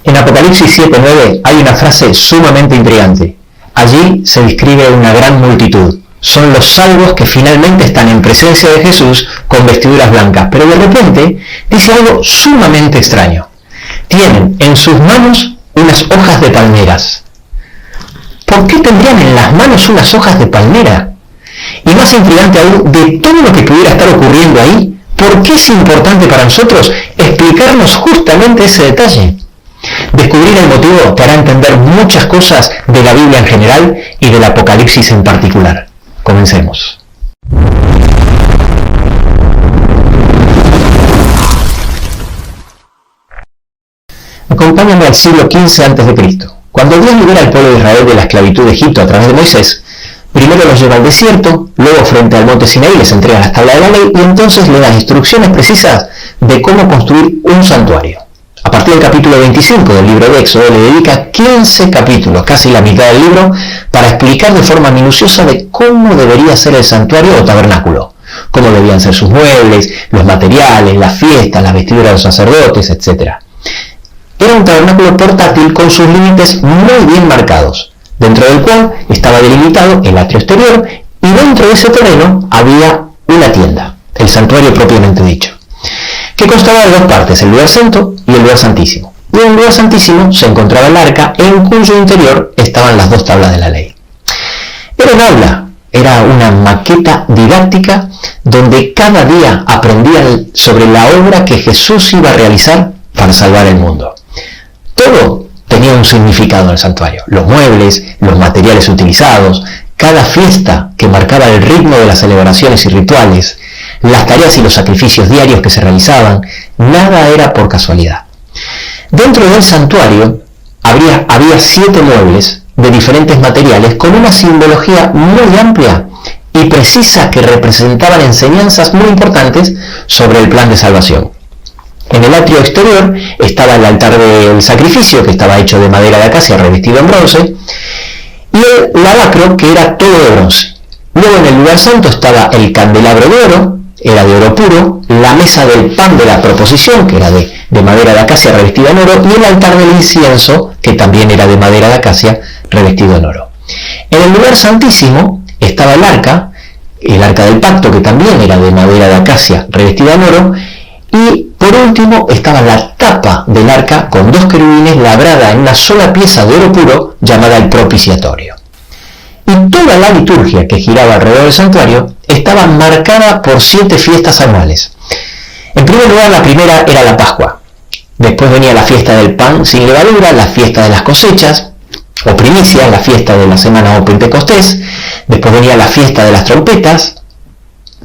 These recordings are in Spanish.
En Apocalipsis 7:9 hay una frase sumamente intrigante. Allí se describe una gran multitud. Son los salvos que finalmente están en presencia de Jesús con vestiduras blancas. Pero de repente dice algo sumamente extraño. Tienen en sus manos unas hojas de palmeras. ¿Por qué tendrían en las manos unas hojas de palmera? Y más intrigante aún, de todo lo que pudiera estar ocurriendo ahí, ¿por qué es importante para nosotros explicarnos justamente ese detalle? Descubrir el motivo te hará entender muchas cosas de la Biblia en general y del Apocalipsis en particular. Comencemos. Acompáñame al siglo XV a.C. Cuando Dios libera al pueblo de Israel de la esclavitud de Egipto a través de Moisés, primero los lleva al desierto, luego frente al monte Sinaí les entrega las tablas de la ley y entonces le da instrucciones precisas de cómo construir un santuario. A partir del capítulo 25 del libro de Éxodo le dedica 15 capítulos, casi la mitad del libro, para explicar de forma minuciosa de cómo debería ser el santuario o tabernáculo, cómo debían ser sus muebles, los materiales, las fiestas, las vestiduras de los sacerdotes, etc. Era un tabernáculo portátil con sus límites muy bien marcados, dentro del cual estaba delimitado el atrio exterior y dentro de ese terreno había una tienda, el santuario propiamente dicho, que constaba de dos partes, el lugar santo y el lugar santísimo. Y en el lugar santísimo se encontraba el arca, en cuyo interior estaban las dos tablas de la ley. Era un aula, era una maqueta didáctica donde cada día aprendían sobre la obra que Jesús iba a realizar para salvar el mundo. Todo tenía un significado en el santuario. Los muebles, los materiales utilizados, cada fiesta que marcaba el ritmo de las celebraciones y rituales, las tareas y los sacrificios diarios que se realizaban, nada era por casualidad. Dentro del santuario había 7 muebles de diferentes materiales con una simbología muy amplia y precisa que representaban enseñanzas muy importantes sobre el plan de salvación. En el atrio exterior estaba el altar del sacrificio, que estaba hecho de madera de acacia revestido en bronce, y el lavacro, que era todo de bronce. Luego en el lugar santo estaba el candelabro de oro, era de oro puro, la mesa del pan de la proposición, que era de madera de acacia revestida en oro, y el altar del incienso, que también era de madera de acacia revestido en oro. En el lugar santísimo estaba el arca del pacto, que también era de madera de acacia revestida en oro, y por último estaba la tapa del arca con 2 querubines labrada en una sola pieza de oro puro llamada el propiciatorio. Y toda la liturgia que giraba alrededor del santuario estaba marcada por 7 fiestas anuales. En primer lugar, la primera era la Pascua. Después venía la fiesta del pan sin levadura, la fiesta de las cosechas, o primicias, la fiesta de la semana o Pentecostés. Después venía la fiesta de las trompetas,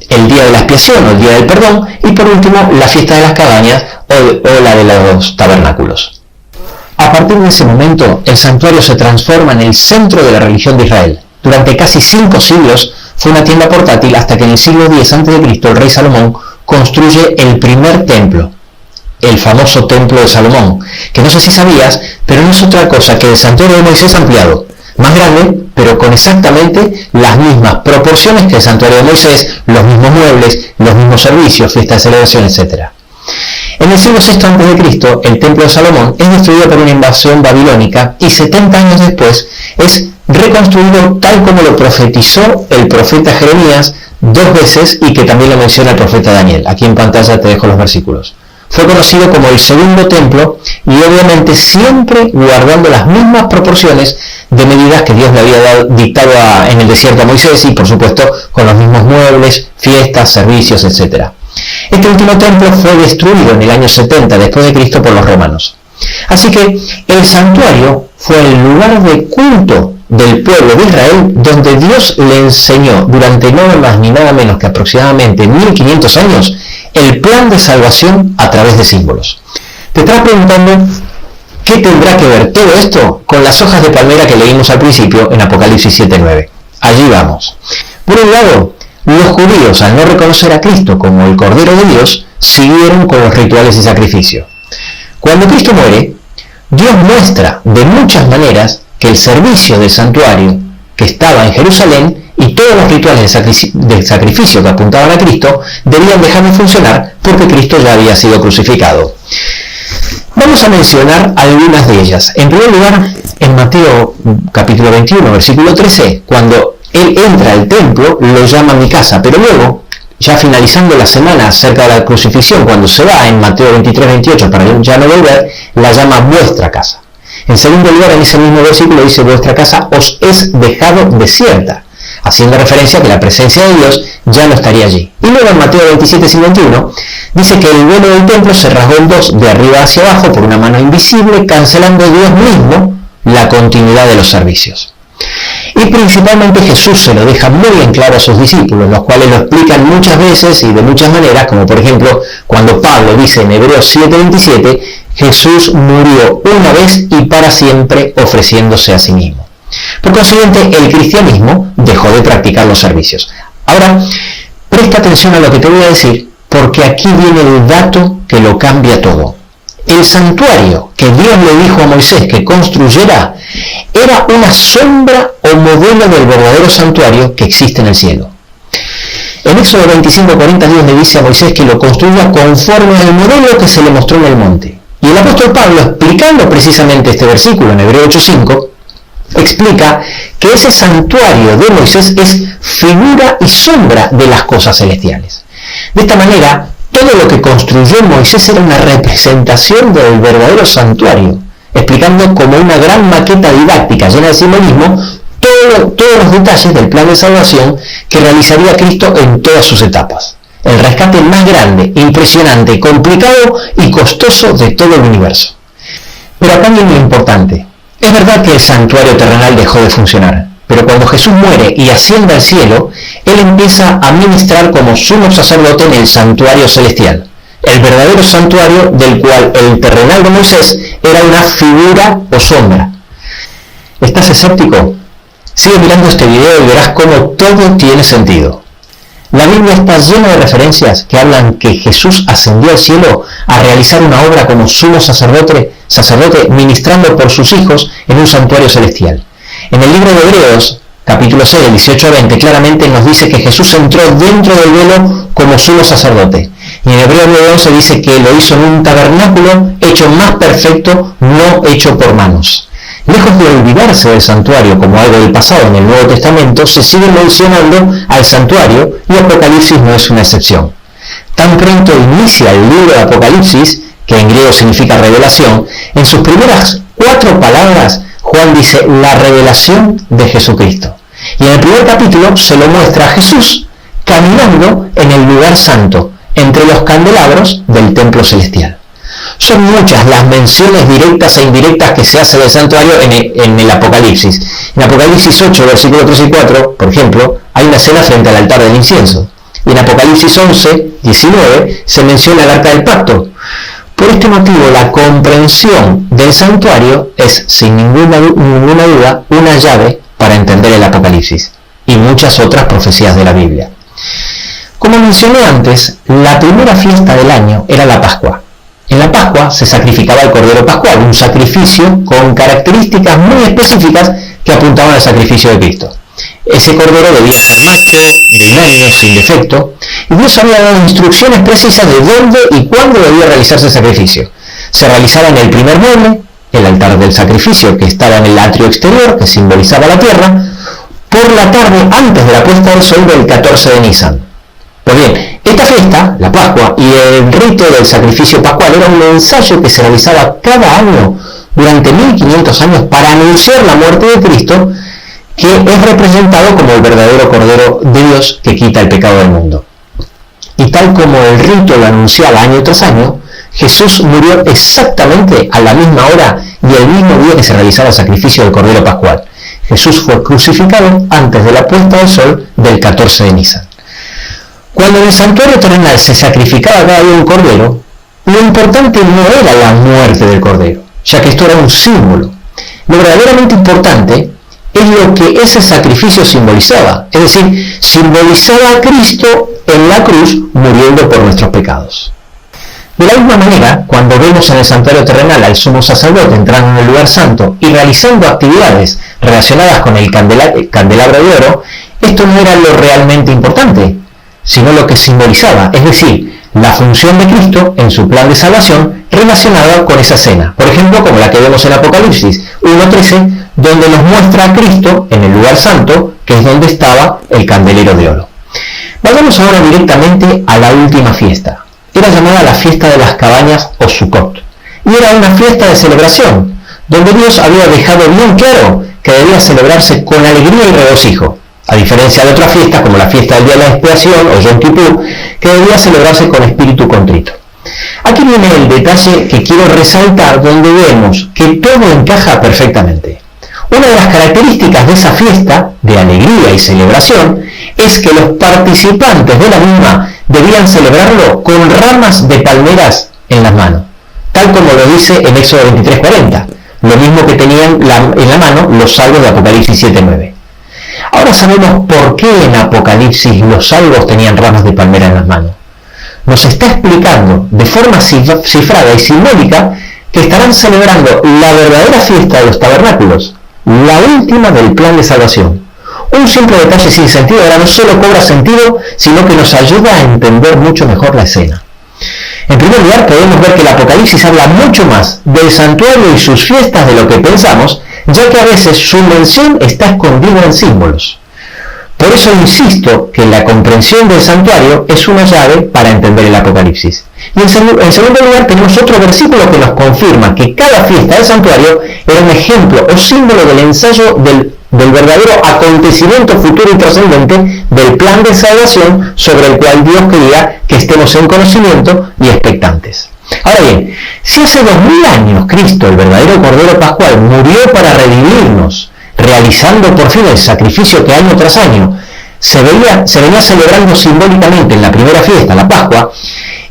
el día de la expiación o el día del perdón, y por último la fiesta de las cabañas o la de los tabernáculos. A partir de ese momento, el santuario se transforma en el centro de la religión de Israel. Durante casi 5 siglos fue una tienda portátil hasta que en el siglo X a.C. el rey Salomón construye el primer templo, el famoso templo de Salomón, que no sé si sabías, pero no es otra cosa que el santuario de Moisés ampliado, más grande, pero con exactamente las mismas proporciones que el santuario de Moisés, los mismos muebles, los mismos servicios, fiestas de celebración, etc. En el siglo VI a.C., el templo de Salomón es destruido por una invasión babilónica y 70 años después es reconstruido tal como lo profetizó el profeta Jeremías 2 veces y que también lo menciona el profeta Daniel. Aquí en pantalla te dejo los versículos. Fue conocido como el segundo templo y obviamente siempre guardando las mismas proporciones de medidas que Dios le había dictado en el desierto a Moisés y por supuesto con los mismos muebles, fiestas, servicios, etc. Este último templo fue destruido en el año 70 después de Cristo por los romanos. Así que el santuario fue el lugar de culto del pueblo de Israel donde Dios le enseñó durante nada más ni nada menos que aproximadamente 1500 años el plan de salvación a través de símbolos. Te estás preguntando qué tendrá que ver todo esto con las hojas de palmera que leímos al principio en Apocalipsis 7:9. Allí vamos. Por un lado, los judíos, al no reconocer a Cristo como el Cordero de Dios, siguieron con los rituales y sacrificios. Cuando Cristo muere, Dios muestra de muchas maneras que el servicio del santuario que estaba en Jerusalén y todos los rituales de sacrificio que apuntaban a Cristo debían dejar de funcionar porque Cristo ya había sido crucificado. Vamos a mencionar algunas de ellas. En primer lugar, en Mateo capítulo 21, versículo 13, cuando él entra al templo, lo llama mi casa, pero luego, ya finalizando la semana cerca de la crucifixión, cuando se va en Mateo 23, 28, para ya no volver, la llama vuestra casa. En segundo lugar, en ese mismo versículo dice, vuestra casa os es dejado desierta, haciendo referencia a que la presencia de Dios ya no estaría allí. Y luego en Mateo 27, 51, dice que el velo del templo se rasgó en dos, de arriba hacia abajo, por una mano invisible, cancelando Dios mismo la continuidad de los servicios. Y principalmente Jesús se lo deja muy en claro a sus discípulos, los cuales lo explican muchas veces y de muchas maneras, como por ejemplo cuando Pablo dice en Hebreos 7:27, Jesús murió una vez y para siempre ofreciéndose a sí mismo. Por consiguiente, el cristianismo dejó de practicar los servicios. Ahora, presta atención a lo que te voy a decir, porque aquí viene el dato que lo cambia todo. El santuario que Dios le dijo a Moisés que construyera era una sombra o modelo del verdadero santuario que existe en el cielo. En Éxodo 25:40 Dios le dice a Moisés que lo construya conforme al modelo que se le mostró en el monte. Y el apóstol Pablo, explicando precisamente este versículo en Hebreos 8:5, explica que ese santuario de Moisés es figura y sombra de las cosas celestiales. De esta manera, todo lo que construyó Moisés era una representación del verdadero santuario, explicando como una gran maqueta didáctica llena de simbolismo todos los detalles del plan de salvación que realizaría Cristo en todas sus etapas. El rescate más grande, impresionante, complicado y costoso de todo el universo. Pero acá viene lo importante. Es verdad que el santuario terrenal dejó de funcionar, pero cuando Jesús muere y asciende al cielo, Él empieza a ministrar como sumo sacerdote en el santuario celestial, el verdadero santuario del cual el terrenal de Moisés era una figura o sombra. ¿Estás escéptico? Sigue mirando este video y verás cómo todo tiene sentido. La Biblia está llena de referencias que hablan que Jesús ascendió al cielo a realizar una obra como sumo sacerdote ministrando por sus hijos en un santuario celestial. En el libro de Hebreos, capítulo 6, del 18 a 20, claramente nos dice que Jesús entró dentro del velo como sumo sacerdote. Y en Hebreos 9:11 dice que lo hizo en un tabernáculo hecho más perfecto, no hecho por manos. Lejos de olvidarse del santuario como algo del pasado en el Nuevo Testamento, se sigue mencionando al santuario y Apocalipsis no es una excepción. Tan pronto inicia el libro de Apocalipsis, que en griego significa revelación, en sus primeras 4 palabras Juan dice la revelación de Jesucristo. Y en el primer capítulo se lo muestra a Jesús caminando en el lugar santo, entre los candelabros del templo celestial. Son muchas las menciones directas e indirectas que se hacen del santuario en el Apocalipsis. En Apocalipsis 8, versículos 3 y 4, por ejemplo, hay una escena frente al altar del incienso. Y en Apocalipsis 11, 19, se menciona el arca del pacto. Por este motivo, la comprensión del santuario es, sin ninguna duda, una llave para entender el Apocalipsis y muchas otras profecías de la Biblia. Como mencioné antes, la primera fiesta del año era la Pascua. En la Pascua se sacrificaba el Cordero Pascual, un sacrificio con características muy específicas que apuntaban al sacrificio de Cristo. Ese Cordero debía ser macho, de un año, sin defecto, y Dios había dado instrucciones precisas de dónde y cuándo debía realizarse el sacrificio. Se realizaba en el primer mueble, el altar del sacrificio, que estaba en el atrio exterior, que simbolizaba la tierra, por la tarde antes de la puesta del sol del 14 de Nisan. Pues bien, esta fiesta, la Pascua, y el rito del sacrificio pascual era un ensayo que se realizaba cada año durante 1500 años para anunciar la muerte de Cristo, que es representado como el verdadero Cordero de Dios que quita el pecado del mundo. Y tal como el rito lo anunciaba año tras año, Jesús murió exactamente a la misma hora y el mismo día que se realizaba el sacrificio del Cordero Pascual. Jesús fue crucificado antes de la puesta del sol del 14 de Nisan. Cuando en el santuario terrenal se sacrificaba cada día un cordero, lo importante no era la muerte del cordero, ya que esto era un símbolo. Lo verdaderamente importante es lo que ese sacrificio simbolizaba, es decir, simbolizaba a Cristo en la cruz muriendo por nuestros pecados. De la misma manera, cuando vemos en el santuario terrenal al sumo sacerdote entrando en el lugar santo y realizando actividades relacionadas con el candelabro de oro, esto no era lo realmente importante, sino lo que simbolizaba, es decir, la función de Cristo en su plan de salvación relacionada con esa cena. Por ejemplo, como la que vemos en Apocalipsis 1:13, donde nos muestra a Cristo en el lugar santo, que es donde estaba el candelero de oro. Vayamos ahora directamente a la última fiesta. Era llamada la fiesta de las cabañas o Sukkot, y era una fiesta de celebración, donde Dios había dejado bien claro que debía celebrarse con alegría y regocijo, a diferencia de otras fiestas como la fiesta del día de la expiación o Yom Kippur, que debía celebrarse con espíritu contrito. Aquí viene el detalle que quiero resaltar, donde vemos que todo encaja perfectamente. Una de las características de esa fiesta de alegría y celebración es que los participantes de la misma debían celebrarlo con ramas de palmeras en las manos, tal como lo dice en Éxodo 23:40, lo mismo que tenían en la mano los salvos de Apocalipsis 7:9. Ahora sabemos por qué en Apocalipsis los salvos tenían ramas de palmera en las manos. Nos está explicando de forma cifrada y simbólica que estarán celebrando la verdadera fiesta de los tabernáculos, la última del plan de salvación. Un simple detalle sin sentido ahora no solo cobra sentido, sino que nos ayuda a entender mucho mejor la escena. En primer lugar, podemos ver que el Apocalipsis habla mucho más del santuario y sus fiestas de lo que pensamos, ya que a veces su mención está escondida en símbolos. Por eso insisto que la comprensión del santuario es una llave para entender el Apocalipsis. Y en segundo lugar, tenemos otro versículo que nos confirma que cada fiesta del santuario era un ejemplo o símbolo del ensayo del verdadero acontecimiento futuro y trascendente del plan de salvación sobre el cual Dios quería que estemos en conocimiento y expectantes. Ahora bien, si hace 2000 años Cristo, el verdadero Cordero Pascual, murió para redimirnos, realizando por fin el sacrificio que año tras año se venía celebrando simbólicamente en la primera fiesta, la Pascua,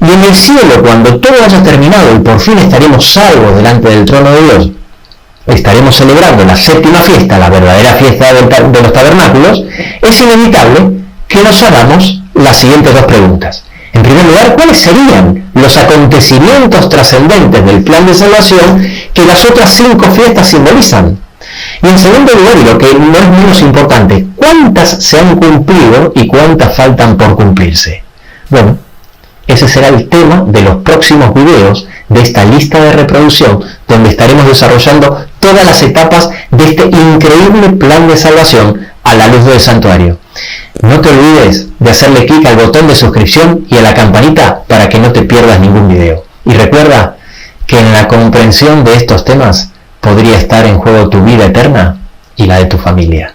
y en el cielo, cuando todo haya terminado y por fin estaremos salvos delante del trono de Dios, estaremos celebrando la séptima fiesta, la verdadera fiesta de los tabernáculos, es inevitable que nos hagamos las siguientes dos preguntas. En primer lugar, ¿cuáles serían los acontecimientos trascendentes del plan de salvación que las otras 5 fiestas simbolizan? Y en segundo lugar, y lo que no es menos importante, ¿cuántas se han cumplido y cuántas faltan por cumplirse? Bueno, ese será el tema de los próximos videos de esta lista de reproducción, donde estaremos desarrollando todas las etapas de este increíble plan de salvación a la luz del santuario. No te olvides de hacerle clic al botón de suscripción y a la campanita para que no te pierdas ningún video. Y recuerda que en la comprensión de estos temas podría estar en juego tu vida eterna y la de tu familia.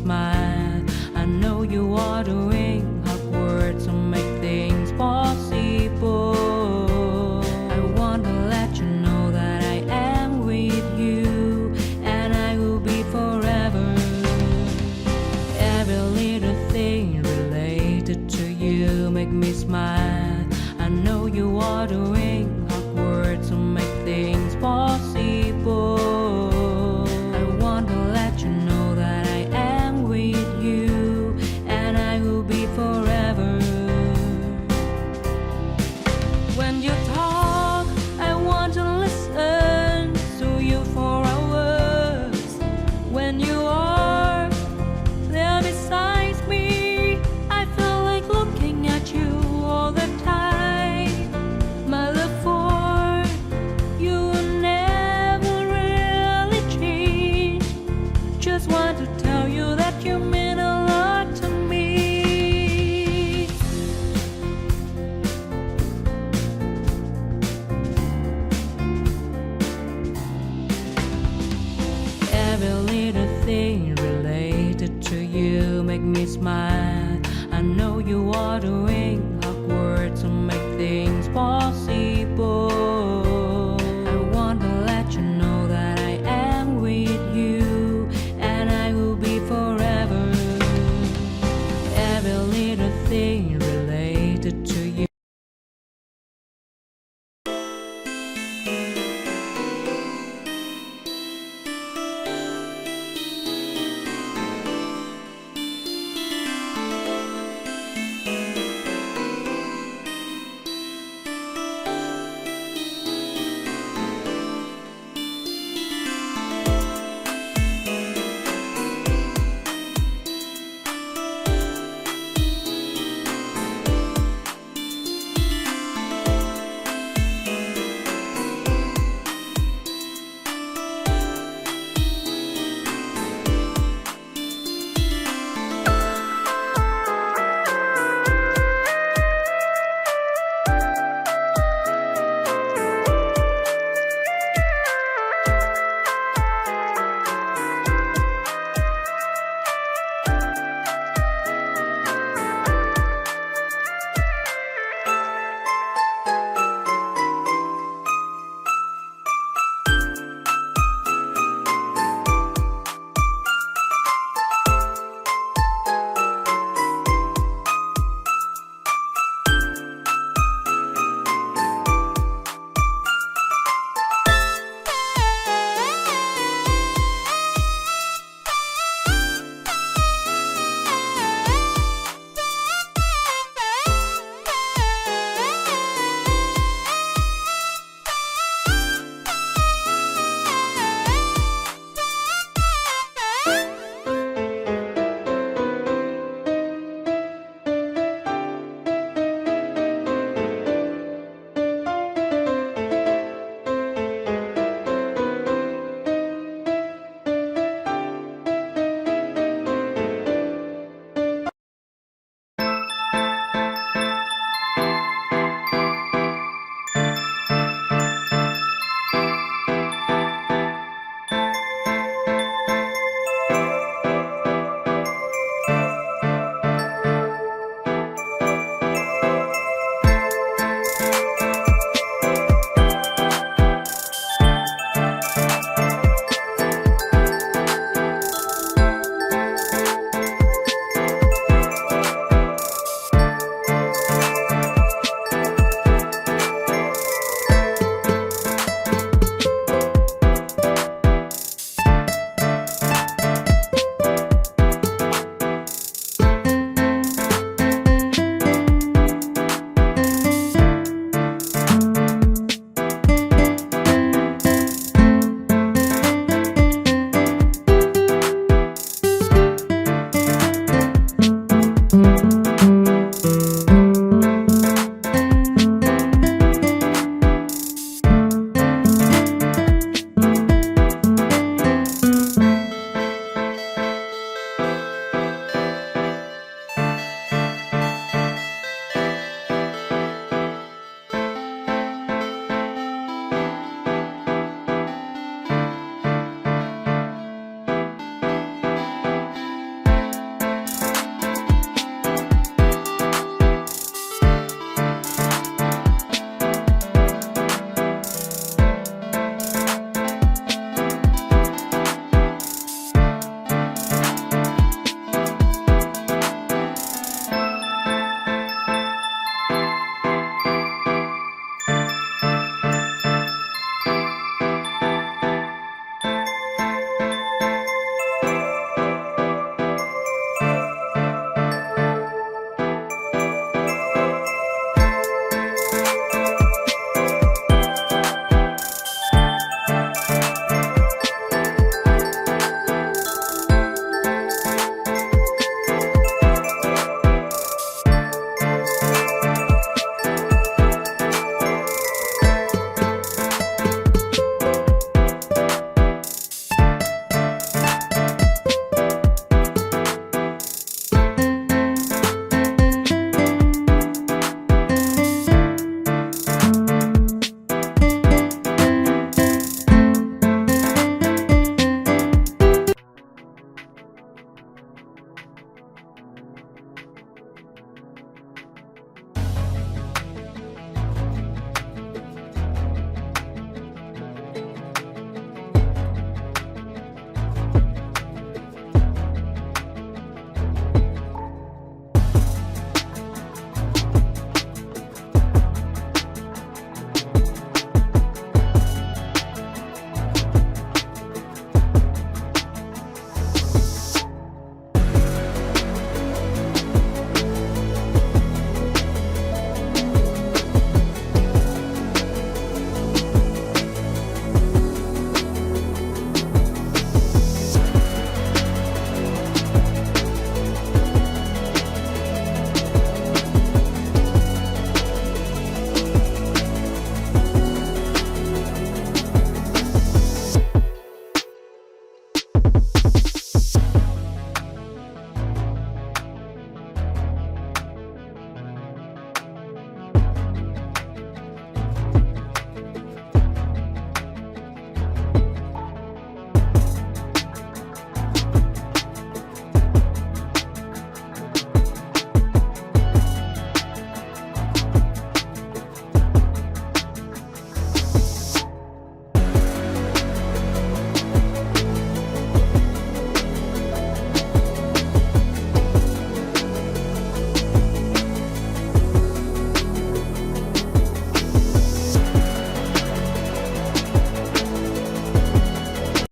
smile. I know you are doing hard work to make things possible. I want to let you know that I am with you, and I will be forever. Every little thing related to you make me smile. I know you are doing hard work to make things possible. I want to let you know that I am with you, and I will be forever. When you talk, I want to listen to you for hours. When you are there beside me, I feel like looking at you all the time. My love for you will never really change. Just want to tell you that you mean a lot to me. Every little thing related to you make me smile. I know you are doing hard work to make things possible. I want to let you know that I am with you, and I will be forever. Every little thing